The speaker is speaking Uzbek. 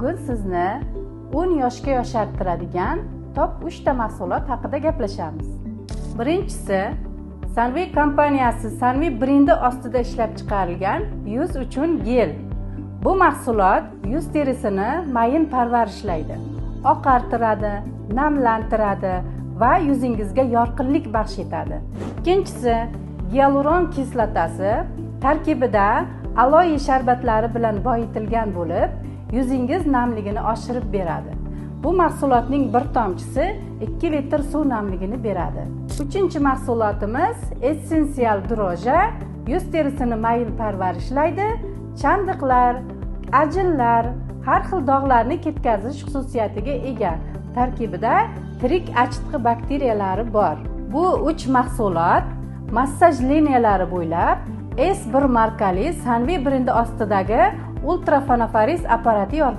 Bugun sizni 10 yoshga yoshartiradigan top 3 ta mahsulot haqida gaplashamiz. Birinchisi, Sunway kompaniyasi Sunway brendi ostida ishlab chiqarilgan yuz uchun gel. Bu mahsulot yuz terisini mayin parvarishlaydi, oqartiradi, namlantiradi va yuzingizga yorqinlik baxsh etadi. Ikkinchisi, gialuron kislotasi tarkibida aloe sharbatlari bilan boyitilgan bo'lib, yuzingiz namligini oshirib beradi. Bu mahsulotning bir tomchisi 2 litr suv namligini beradi. Uchinchi mahsulotimiz Essential Droja yuz terisini mayin parvarishlaydi, chandiqlar, ajinlar, har xil dog'larni ketkazish xususiyatiga ega. Tarkibida tirik achitqi bakteriyalari bor. Bu 3 mahsulot massaj liniyalari bo'ylab S1 markali Sunway brendi ostidagi ultrafanofaris apparati yordamida